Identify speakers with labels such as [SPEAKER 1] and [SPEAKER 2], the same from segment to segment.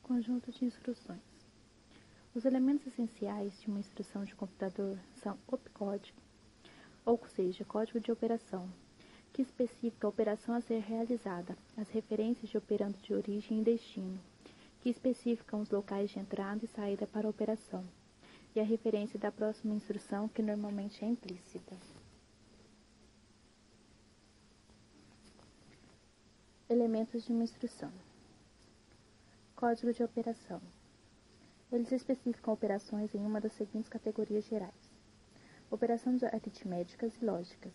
[SPEAKER 1] Conjunto de instruções. Os elementos essenciais de uma instrução de computador são opcódigo, ou seja, código de operação, que especifica a operação a ser realizada, as referências de operando de origem e destino, que especificam os locais de entrada e saída para a operação, e a referência da próxima instrução, que normalmente é implícita. Elementos de uma instrução. Código de operação. Eles especificam operações em uma das seguintes categorias gerais: operações aritméticas e lógicas,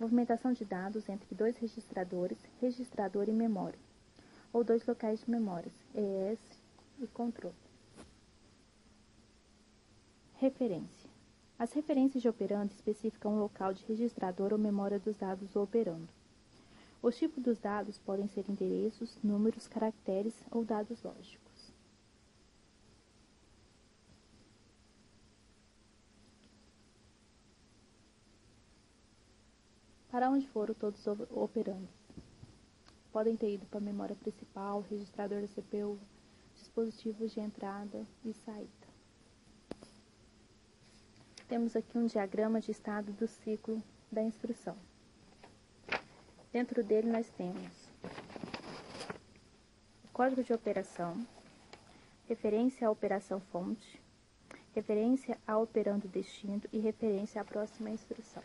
[SPEAKER 1] movimentação de dados entre dois registradores, registrador e memória, ou dois locais de memórias, ES e controle. Referência. As referências de operando especificam o local de registrador ou memória dos dados do operando. Os tipos dos dados podem ser endereços, números, caracteres ou dados lógicos. Para onde foram todos os operandos? Podem ter ido para a memória principal, registrador da CPU, dispositivos de entrada e saída. Temos aqui um diagrama de estado do ciclo da instrução. Dentro dele nós temos o código de operação, referência à operação fonte, referência ao operando destino e referência à próxima instrução.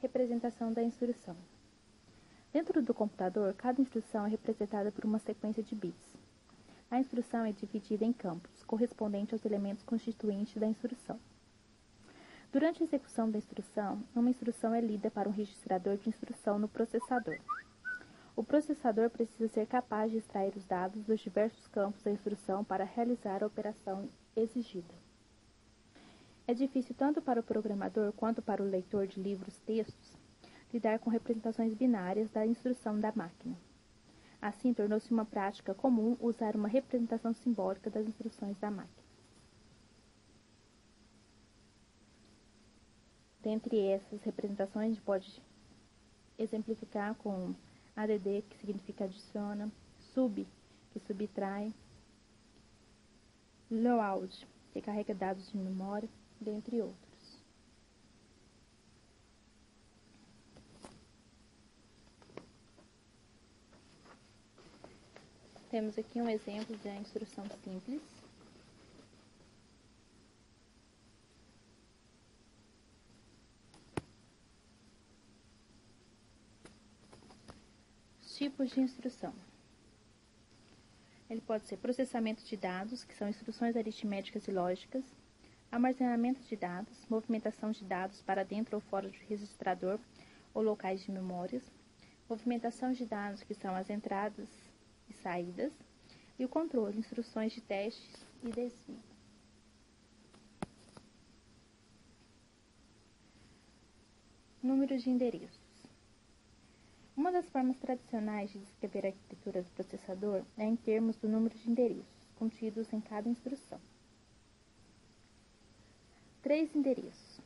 [SPEAKER 1] Representação da instrução. Dentro do computador, cada instrução é representada por uma sequência de bits. A instrução é dividida em campos, correspondente aos elementos constituintes da instrução. Durante a execução da instrução, uma instrução é lida para um registrador de instrução no processador. O processador precisa ser capaz de extrair os dados dos diversos campos da instrução para realizar a operação exigida. É difícil tanto para o programador quanto para o leitor de livros-textos lidar com representações binárias da instrução da máquina. Assim, tornou-se uma prática comum usar uma representação simbólica das instruções da máquina. Dentre essas representações, a gente pode exemplificar com ADD, que significa adiciona, sub, que subtrai, load, que carrega dados de memória, dentre outros. Temos aqui um exemplo da instrução simples. Tipos de instrução. Ele pode ser processamento de dados, que são instruções aritméticas e lógicas, armazenamento de dados, movimentação de dados para dentro ou fora do registrador ou locais de memórias, movimentação de dados, que são as entradas e saídas, e o controle, instruções de testes e desvio. Número de endereços. Uma das formas tradicionais de descrever a arquitetura do processador é em termos do número de endereços contidos em cada instrução. 3 endereços.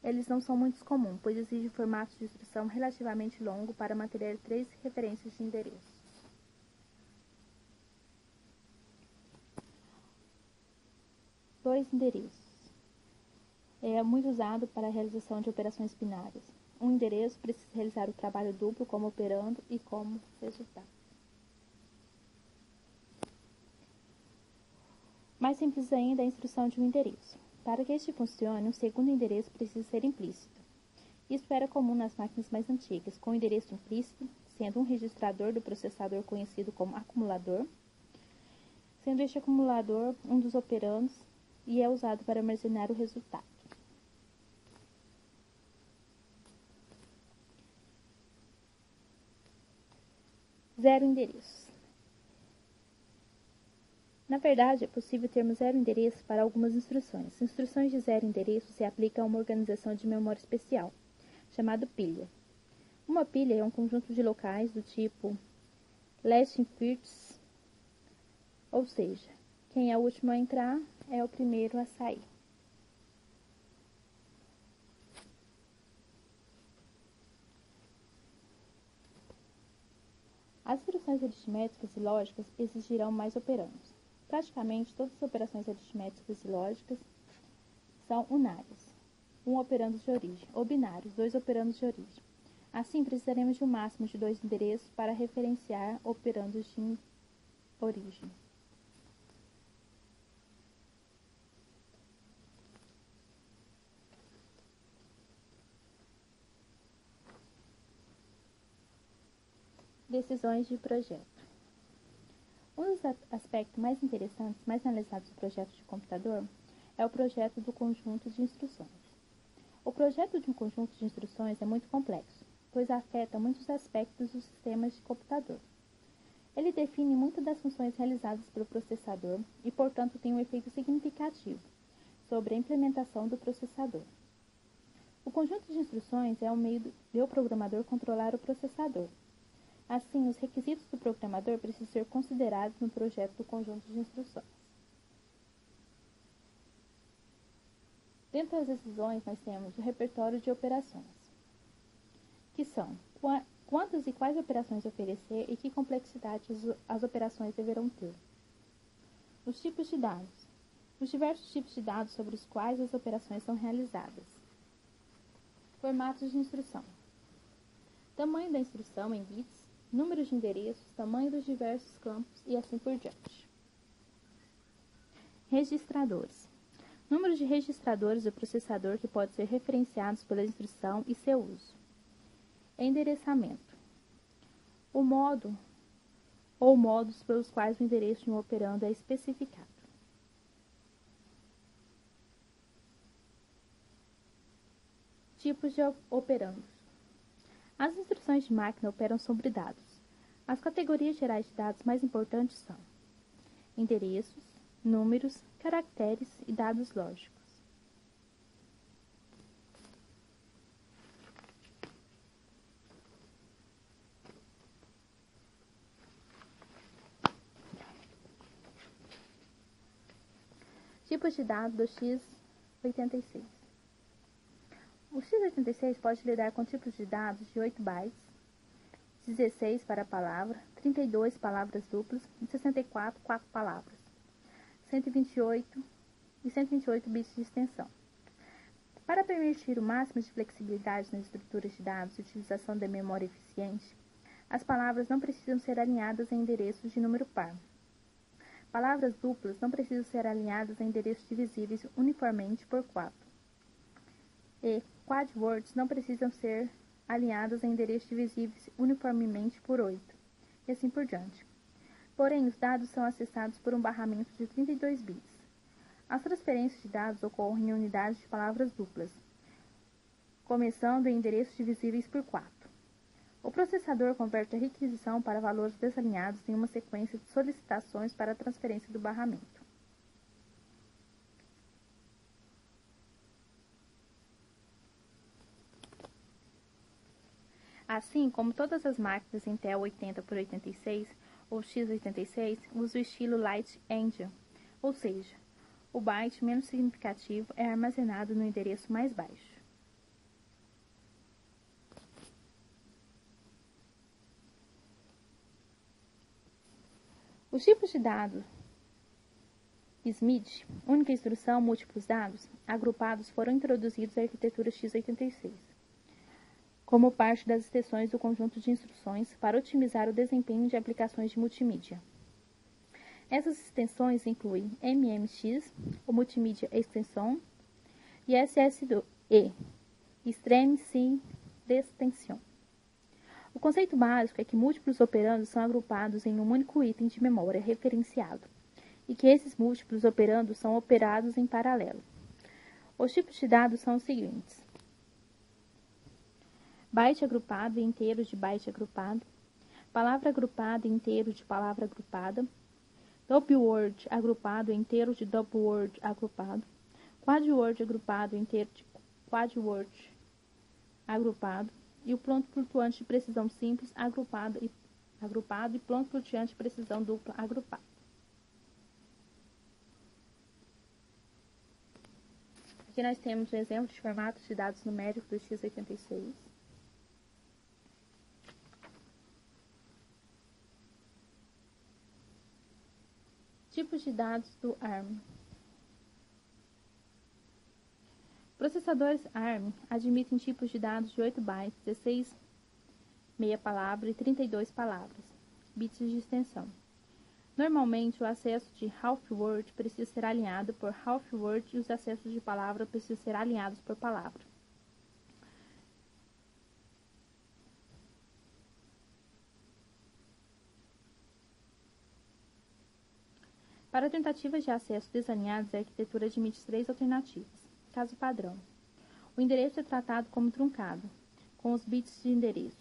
[SPEAKER 1] Eles não são muito comuns, pois exigem formatos de instrução relativamente longo para manter 3 referências de endereço. 2 endereços. É muito usado para a realização de operações binárias. Um endereço precisa realizar o trabalho duplo como operando e como resultado. Mais simples ainda é a instrução de um endereço. Para que este funcione, um segundo endereço precisa ser implícito. Isso era comum nas máquinas mais antigas, com o endereço implícito sendo um registrador do processador conhecido como acumulador, sendo este acumulador um dos operandos e é usado para armazenar o resultado. Zero endereços. Na verdade, é possível termos zero endereço para algumas instruções. Instruções de zero endereço se aplicam a uma organização de memória especial, chamada pilha. Uma pilha é um conjunto de locais do tipo last in first, ou seja, quem é o último a entrar é o primeiro a sair. operações aritméticas e lógicas exigirão mais operandos. Praticamente todas as operações aritméticas e lógicas são unárias, um operando de origem, ou binários, 2 operandos de origem. Assim, precisaremos de um máximo de 2 endereços para referenciar operandos de origem. Decisões de projeto. Um dos aspectos mais interessantes, mais analisados do projeto de computador é o projeto do conjunto de instruções. O projeto de um conjunto de instruções é muito complexo, pois afeta muitos aspectos dos sistemas de computador. Ele define muitas das funções realizadas pelo processador e, portanto, tem um efeito significativo sobre a implementação do processador. O conjunto de instruções é um meio de o programador controlar o processador. Assim, os requisitos do programador precisam ser considerados no projeto do conjunto de instruções. Dentre as decisões, nós temos o repertório de operações, que são quantas e quais operações oferecer e que complexidade as operações deverão ter. Os tipos de dados. Os diversos tipos de dados sobre os quais as operações são realizadas. Formatos de instrução. Tamanho da instrução em bits, número de endereços, tamanho dos diversos campos e assim por diante. Registradores. Número de registradores do processador que podem ser referenciados pela instrução e seu uso. Endereçamento. O modo ou modos pelos quais o endereço de um operando é especificado. Tipos de operandos. As instruções de máquina operam sobre dados. As categorias gerais de dados mais importantes são endereços, números, caracteres e dados lógicos. Tipos de dados do x86. O x86 pode lidar com tipos de dados de 8 bytes, 16 para palavra, 32 palavras duplas e 64 4 palavras, 128 e 128 bits de extensão. Para permitir o máximo de flexibilidade nas estruturas de dados e utilização da memória eficiente, as palavras não precisam ser alinhadas em endereços de número par. Palavras duplas não precisam ser alinhadas em endereços divisíveis uniformemente por 4. E quad words não precisam ser alinhadas em endereços divisíveis uniformemente por 8, e assim por diante. Porém, os dados são acessados por um barramento de 32 bits. As transferências de dados ocorrem em unidades de palavras duplas, começando em endereços divisíveis por 4. O processador converte a requisição para valores desalinhados em uma sequência de solicitações para a transferência do barramento. Assim como todas as máquinas Intel 80 por 86 ou x86 usa o estilo Light Engine, ou seja, o byte menos significativo é armazenado no endereço mais baixo. Os tipos de dados SMID, única instrução, múltiplos dados, agrupados foram introduzidos à arquitetura x86, como parte das extensões do conjunto de instruções para otimizar o desempenho de aplicações de multimídia. Essas extensões incluem MMX, o Multimedia Extension, e SSE, Extreme Sim Extension. O conceito básico é que múltiplos operandos são agrupados em um único item de memória referenciado, e que esses múltiplos operandos são operados em paralelo. Os tipos de dados são os seguintes: byte agrupado e inteiro de byte agrupado, palavra agrupada e inteiro de palavra agrupada, double word agrupado e inteiro de double word agrupado, quad word agrupado e inteiro de quad word agrupado, e o ponto flutuante de precisão simples agrupado e ponto flutuante de precisão dupla agrupado. Aqui nós temos um exemplo de formatos de dados numéricos do x86. Tipos de dados do ARM. Processadores ARM admitem tipos de dados de 8 bytes, 16 meia palavra e 32 palavras, bits de extensão. Normalmente, o acesso de half-word precisa ser alinhado por half-word e os acessos de palavra precisam ser alinhados por palavra. Para tentativas de acesso desalinhados, a arquitetura admite 3 alternativas. Caso padrão. O endereço é tratado como truncado, com os bits de endereço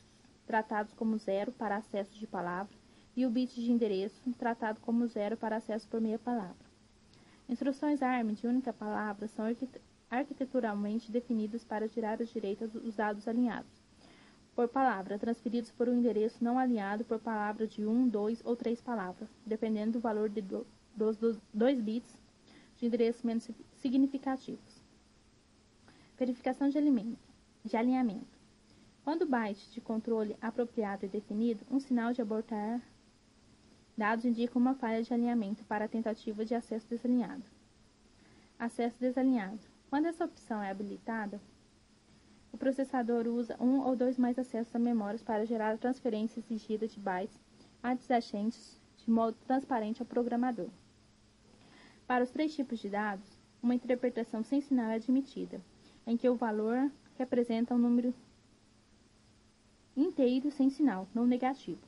[SPEAKER 1] tratados como 0 para acesso de palavra e o bit de endereço tratado como 0 para acesso por meia palavra. Instruções ARM de única palavra são arquiteturalmente definidas para tirar os direitos dos dados alinhados por palavra, transferidos por um endereço não alinhado por palavra de 1, 2 ou 3 palavras, dependendo do valor dos 2 bits de endereço menos significativos. Verificação de alinhamento. Quando o byte de controle apropriado é definido, um sinal de abortar dados indica uma falha de alinhamento para a tentativa de acesso desalinhado. Acesso desalinhado. Quando essa opção é habilitada, o processador usa um ou dois mais acessos a memórias para gerar a transferência exigida de bytes adjacentes de modo transparente ao programador. Para os 3 tipos de dados, uma interpretação sem sinal é admitida, em que o valor representa um número inteiro sem sinal, não negativo.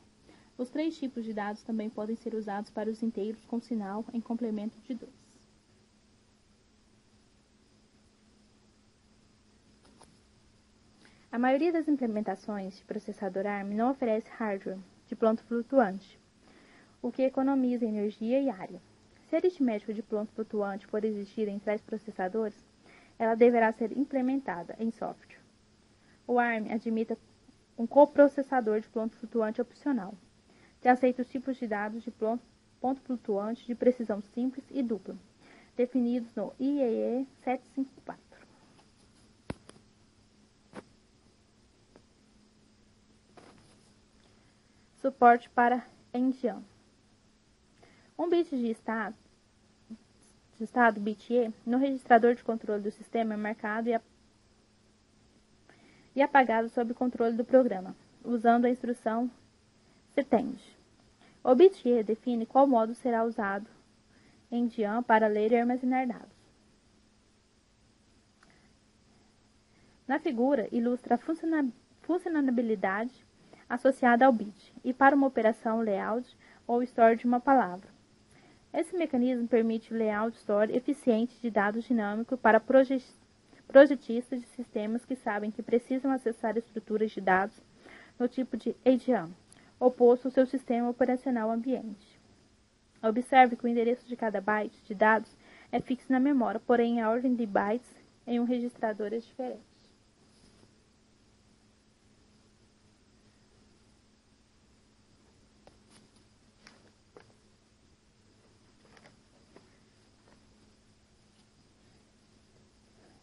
[SPEAKER 1] Os 3 tipos de dados também podem ser usados para os inteiros com sinal em complemento de 2. A maioria das implementações de processador ARM não oferece hardware de ponto flutuante, o que economiza energia e área. Se a aritmética de ponto flutuante for existir em tais processadores, ela deverá ser implementada em software. O ARM admite um coprocessador de ponto flutuante opcional, que aceita os tipos de dados de ponto flutuante de precisão simples e dupla, definidos no IEEE 754. Suporte para Endian. Um bit de estado bit E, no registrador de controle do sistema é marcado e apagado sob controle do programa, usando a instrução setend. O bit E define qual modo será usado em Endian para ler e armazenar dados. Na figura, ilustra a funcionalidade associada ao bit e para uma operação layout ou store de uma palavra. Esse mecanismo permite o layout store eficiente de dados dinâmicos para projetistas de sistemas que sabem que precisam acessar estruturas de dados no tipo de ADM, oposto ao seu sistema operacional ambiente. Observe que o endereço de cada byte de dados é fixo na memória, porém a ordem de bytes em um registrador é diferente.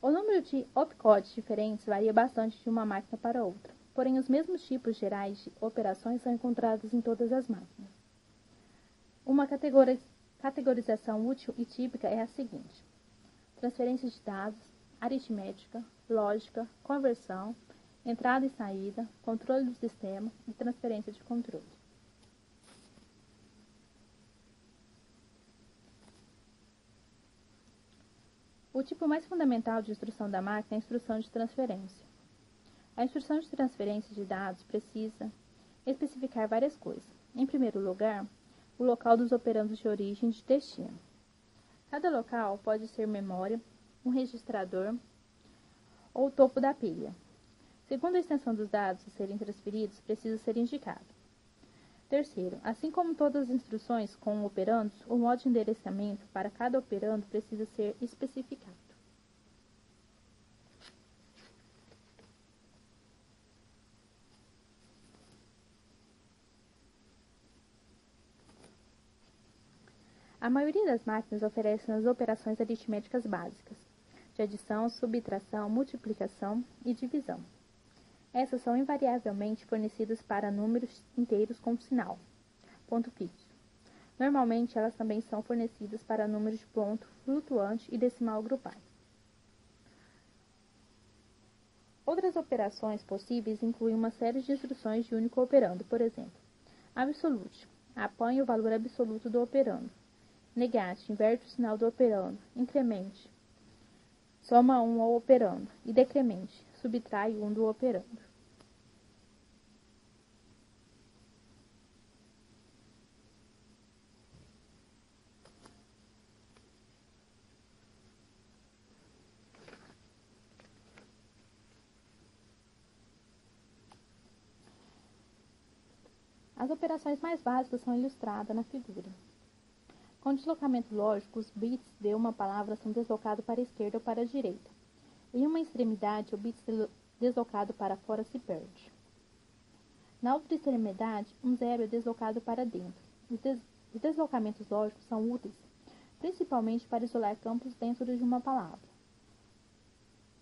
[SPEAKER 1] O número de opcodes diferentes varia bastante de uma máquina para outra, porém os mesmos tipos gerais de operações são encontrados em todas as máquinas. Uma categorização útil e típica é a seguinte: transferência de dados, aritmética, lógica, conversão, entrada e saída, controle do sistema e transferência de controle. O tipo mais fundamental de instrução da máquina é a instrução de transferência. A instrução de transferência de dados precisa especificar várias coisas. Em primeiro lugar, o local dos operandos de origem e de destino. Cada local pode ser memória, um registrador ou o topo da pilha. Segundo a extensão dos dados a serem transferidos, precisa ser indicado. Terceiro, assim como todas as instruções com operandos, o modo de endereçamento para cada operando precisa ser especificado. A maioria das máquinas oferece as operações aritméticas básicas, de adição, subtração, multiplicação e divisão. Essas são invariavelmente fornecidas para números inteiros com sinal, ponto fixo. Normalmente, elas também são fornecidas para números de ponto flutuante e decimal grupais. Outras operações possíveis incluem uma série de instruções de único operando, por exemplo, absolute, apanhe o valor absoluto do operando, negate, inverte o sinal do operando, incremente, soma 1 ao operando e decremente, subtrai 1 do operando. As operações mais básicas são ilustradas na figura. Com deslocamento lógico, os bits de uma palavra são deslocados para a esquerda ou para a direita. Em uma extremidade, o bit deslocado para fora se perde. Na outra extremidade, um zero é deslocado para dentro. Os deslocamentos lógicos são úteis, principalmente para isolar campos dentro de uma palavra.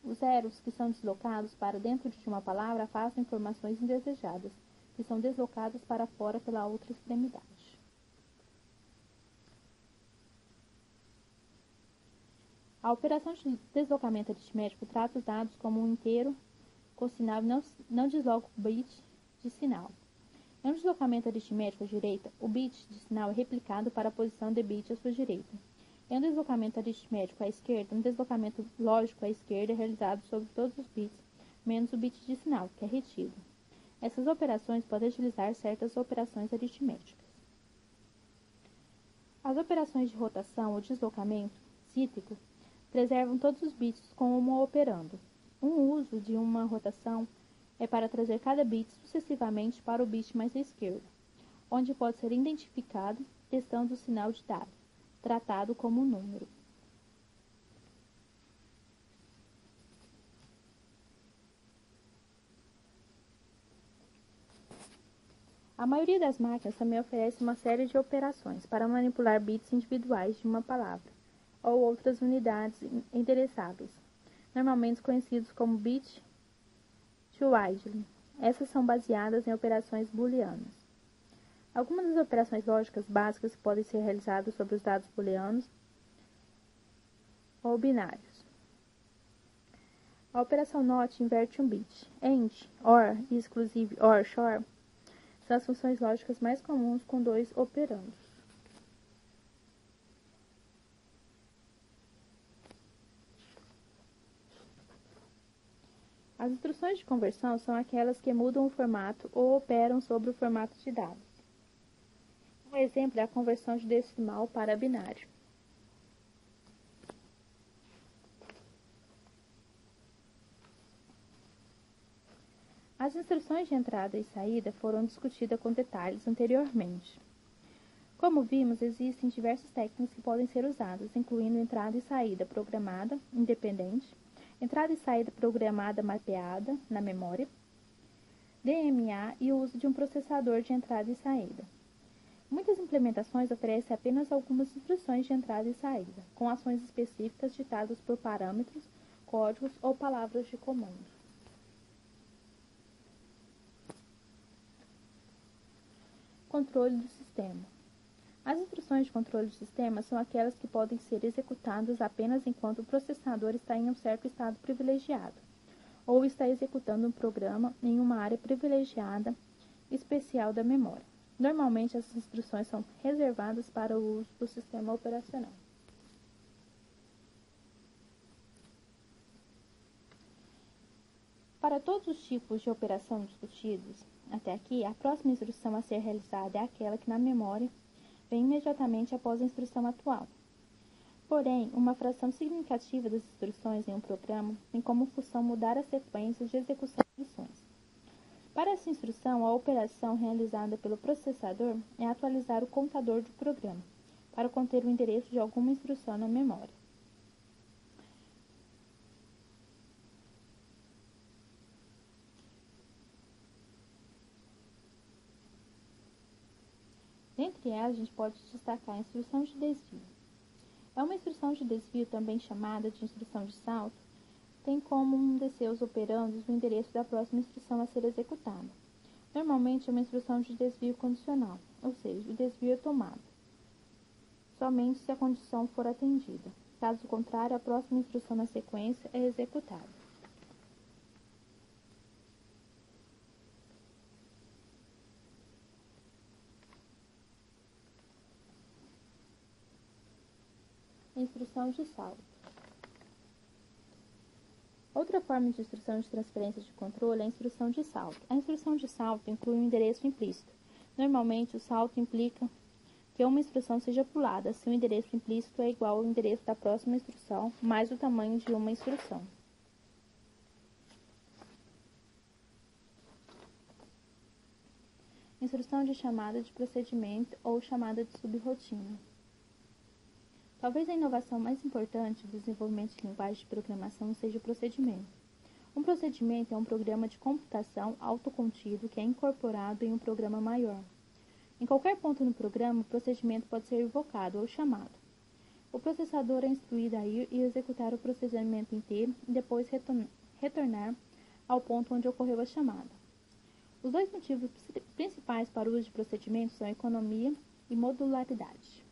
[SPEAKER 1] Os zeros que são deslocados para dentro de uma palavra afastam informações indesejadas, que são deslocadas para fora pela outra extremidade. A operação de deslocamento aritmético trata os dados como um inteiro cosinal e não desloca o bit de sinal. Em um deslocamento aritmético à direita, o bit de sinal é replicado para a posição de bit à sua direita. Em um deslocamento aritmético à esquerda, um deslocamento lógico à esquerda é realizado sobre todos os bits, menos o bit de sinal, que é retido. Essas operações podem utilizar certas operações aritméticas. As operações de rotação ou deslocamento cíclico preservam todos os bits como operando. Um uso de uma rotação é para trazer cada bit sucessivamente para o bit mais à esquerda, onde pode ser identificado estando o sinal de dado, tratado como um número. A maioria das máquinas também oferece uma série de operações para manipular bits individuais de uma palavra, ou outras unidades endereçáveis, normalmente conhecidos como bit to widely. Essas são baseadas em operações booleanas. Algumas das operações lógicas básicas podem ser realizadas sobre os dados booleanos ou binários. A operação NOT inverte um bit. AND, OR e exclusive OR SHOR são as funções lógicas mais comuns com dois operandos. As instruções de conversão são aquelas que mudam o formato ou operam sobre o formato de dados. Um exemplo é a conversão de decimal para binário. As instruções de entrada e saída foram discutidas com detalhes anteriormente. Como vimos, existem diversas técnicas que podem ser usadas, incluindo entrada e saída programada, independente, entrada e saída programada mapeada na memória, DMA e o uso de um processador de entrada e saída. Muitas implementações oferecem apenas algumas instruções de entrada e saída, com ações específicas ditadas por parâmetros, códigos ou palavras de comando. Controle do sistema. As instruções de controle de sistema são aquelas que podem ser executadas apenas enquanto o processador está em um certo estado privilegiado, ou está executando um programa em uma área privilegiada especial da memória. Normalmente, essas instruções são reservadas para o uso do sistema operacional. Para todos os tipos de operação discutidos até aqui, a próxima instrução a ser realizada é aquela que na memória vem imediatamente após a instrução atual. Porém, uma fração significativa das instruções em um programa tem como função mudar as sequências de execução de instruções. Para essa instrução, a operação realizada pelo processador é atualizar o contador do programa, para conter o endereço de alguma instrução na memória. Dentre elas, a gente pode destacar a instrução de desvio. É uma instrução de desvio, também chamada de instrução de salto, tem como um de seus operandos o endereço da próxima instrução a ser executada. Normalmente é uma instrução de desvio condicional, ou seja, o desvio é tomado. somente se a condição for atendida. Caso contrário, a próxima instrução na sequência é executada. Instrução de salto. Outra forma de instrução de transferência de controle é a instrução de salto. A instrução de salto inclui um endereço implícito. Normalmente, o salto implica que uma instrução seja pulada se o endereço implícito é igual ao endereço da próxima instrução, mais o tamanho de uma instrução. Instrução de chamada de procedimento ou chamada de subrotina. Talvez a inovação mais importante do desenvolvimento de linguagem de programação seja o procedimento. Um procedimento é um programa de computação autocontido que é incorporado em um programa maior. Em qualquer ponto no programa, o procedimento pode ser invocado ou chamado. O processador é instruído a ir e executar o procedimento inteiro e depois retornar ao ponto onde ocorreu a chamada. Os dois motivos principais para o uso de procedimentos são economia e modularidade.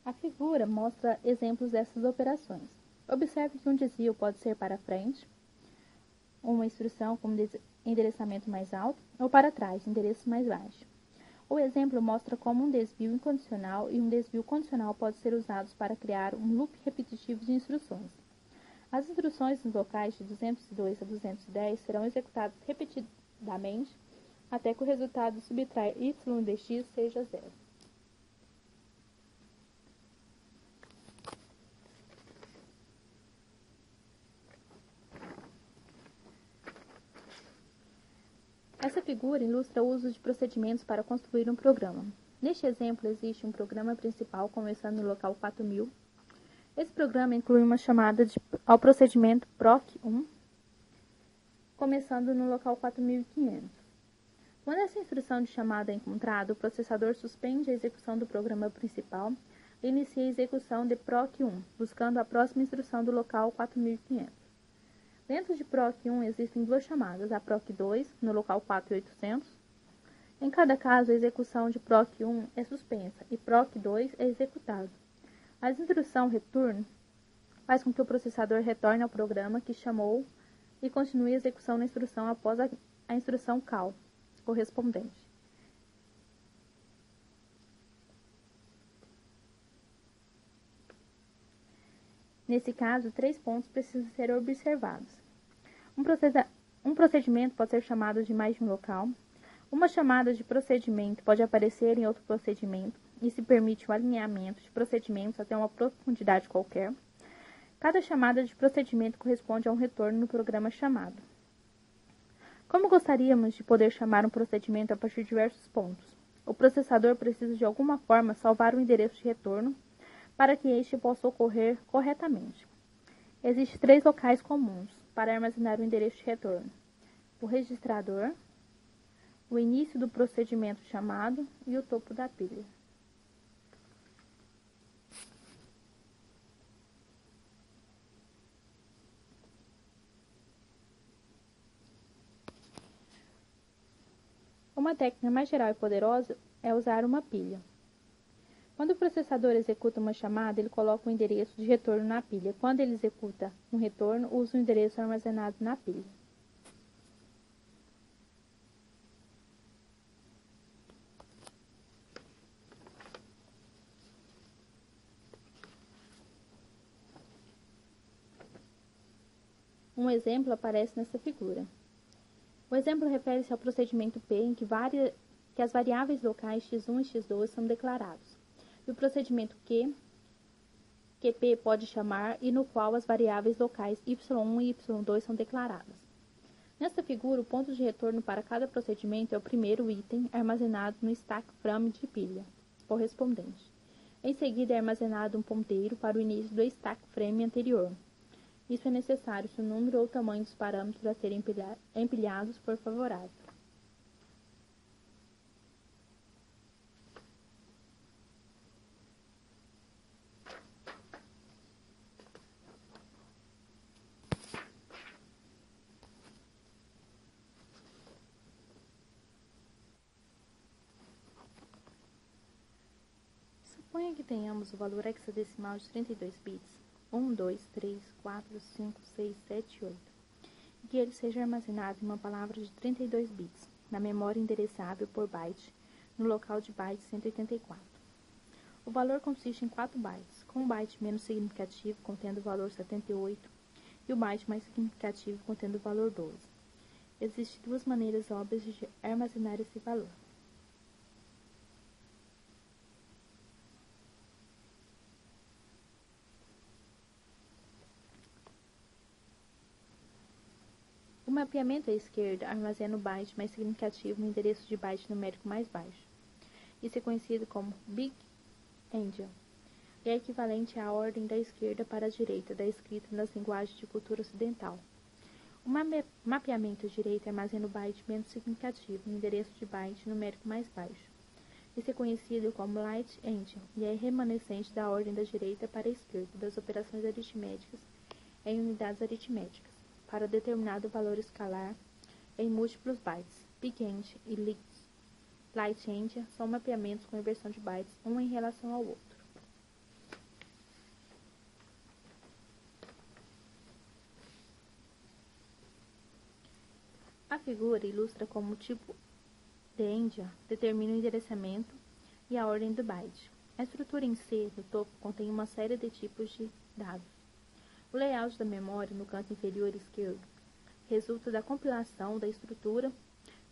[SPEAKER 1] A figura mostra exemplos dessas operações. Observe que um desvio pode ser para frente, uma instrução com endereçamento mais alto, ou para trás, endereço mais baixo. O exemplo mostra como um desvio incondicional e um desvio condicional podem ser usados para criar um loop repetitivo de instruções. As instruções nos locais de 202 a 210 serão executadas repetidamente até que o resultado subtrai y de x seja zero. Essa figura ilustra o uso de procedimentos para construir um programa. Neste exemplo, existe um programa principal começando no local 4000. Esse programa inclui uma chamada ao procedimento proc1, começando no local 4500. Quando essa instrução de chamada é encontrada, o processador suspende a execução do programa principal e inicia a execução de proc1, buscando a próxima instrução do local 4500. Dentro de proc1 existem duas chamadas, a proc2, no local 4800. Em cada caso, a execução de proc1 é suspensa e proc2 é executado. A instrução return faz com que o processador retorne ao programa que chamou e continue a execução da instrução após a instrução call correspondente. Nesse caso, 3 pontos precisam ser observados. Um procedimento pode ser chamado de mais de um local. Uma chamada de procedimento pode aparecer em outro procedimento e se permite o alinhamento de procedimentos até uma profundidade qualquer. Cada chamada de procedimento corresponde a um retorno no programa chamado. Como gostaríamos de poder chamar um procedimento a partir de diversos pontos? O processador precisa de alguma forma salvar o endereço de retorno para que este possa ocorrer corretamente. Existem 3 locais comuns para armazenar o endereço de retorno: o registrador, o início do procedimento chamado e o topo da pilha. Uma técnica mais geral e poderosa é usar uma pilha. Quando o processador executa uma chamada, ele coloca o endereço de retorno na pilha. Quando ele executa um retorno, usa o endereço armazenado na pilha. Um exemplo aparece nessa figura. O exemplo refere-se ao procedimento P, em que as variáveis locais x1 e x2 são declarados, e o procedimento Q, que P pode chamar e no qual as variáveis locais y1 e y2 são declaradas. Nesta figura, o ponto de retorno para cada procedimento é o primeiro item armazenado no stack frame de pilha correspondente. Em seguida, é armazenado um ponteiro para o início do stack frame anterior. Isso é necessário se o número ou o tamanho dos parâmetros a serem empilhados for favorável. Suponha que tenhamos o valor hexadecimal de 32 bits, 1, 2, 3, 4, 5, 6, 7 e 8, e que ele seja armazenado em uma palavra de 32 bits, na memória endereçável por byte, no local de byte 184. O valor consiste em 4 bytes, com um byte menos significativo contendo o valor 78 e o byte mais significativo contendo o valor 12. Existem duas maneiras óbvias de armazenar esse valor. O mapeamento à esquerda armazena o byte mais significativo no endereço de byte numérico mais baixo. Isso é conhecido como Big Endian, e é equivalente à ordem da esquerda para a direita da escrita nas linguagens de cultura ocidental. O mapeamento à direita armazena o byte menos significativo no endereço de byte numérico mais baixo. Isso é conhecido como Light Endian e é remanescente da ordem da direita para a esquerda das operações aritméticas em unidades aritméticas, para determinado valor escalar em múltiplos bytes. Big Endian e Light Endian são mapeamentos com inversão de bytes um em relação ao outro. A figura ilustra como o tipo de Endian determina o endereçamento e a ordem do byte. A estrutura em C, no topo, contém uma série de tipos de dados. O layout da memória no canto inferior esquerdo resulta da compilação da estrutura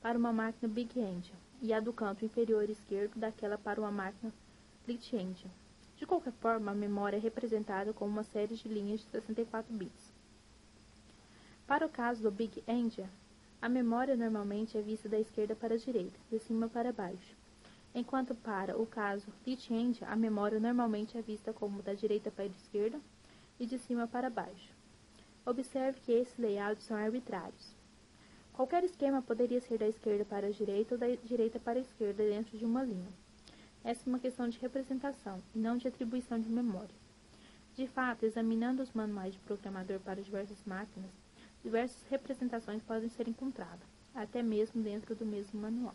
[SPEAKER 1] para uma máquina Big Endian e a do canto inferior esquerdo daquela para uma máquina Light Endian. De qualquer forma, a memória é representada como uma série de linhas de 64 bits. Para o caso do Big Endian, a memória normalmente é vista da esquerda para a direita, de cima para baixo, enquanto para o caso Light Endian, a memória normalmente é vista como da direita para a esquerda e de cima para baixo. Observe que esses layouts são arbitrários. Qualquer esquema poderia ser da esquerda para a direita ou da direita para a esquerda dentro de uma linha. Essa é uma questão de representação e não de atribuição de memória. De fato, examinando os manuais de programador para diversas máquinas, diversas representações podem ser encontradas, até mesmo dentro do mesmo manual.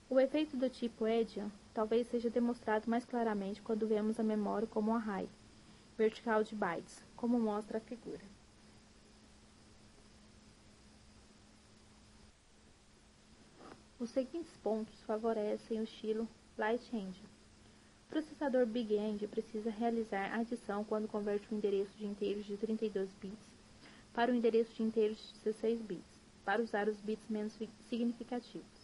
[SPEAKER 1] O efeito do tipo Endian talvez seja demonstrado mais claramente quando vemos a memória como um array vertical de bytes, como mostra a figura. Os seguintes pontos favorecem o estilo Light Endian. O processador Big Endian precisa realizar a adição quando converte o endereço de inteiros de 32 bits para o endereço de inteiros de 16 bits, para usar os bits menos significativos.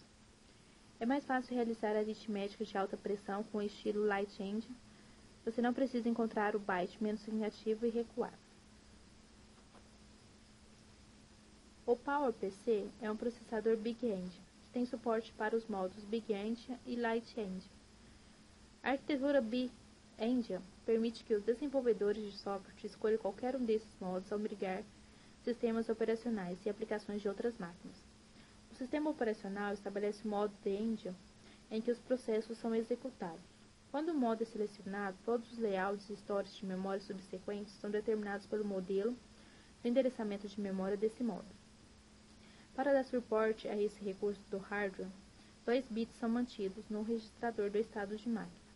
[SPEAKER 1] É mais fácil realizar aritmética de alta pressão com o estilo Light Endian. Você não precisa encontrar o byte menos significativo e recuar. O PowerPC é um processador Big Endian, que tem suporte para os modos Big Endian e Light Endian. A arquitetura Big Endian permite que os desenvolvedores de software escolham qualquer um desses modos ao migrar sistemas operacionais e aplicações de outras máquinas. O sistema operacional estabelece o modo de Endian em que os processos são executados. Quando o modo é selecionado, todos os layouts e histórias de memória subsequentes são determinados pelo modelo de endereçamento de memória desse modo. Para dar suporte a esse recurso do hardware, 2 bits são mantidos no registrador do estado de máquina.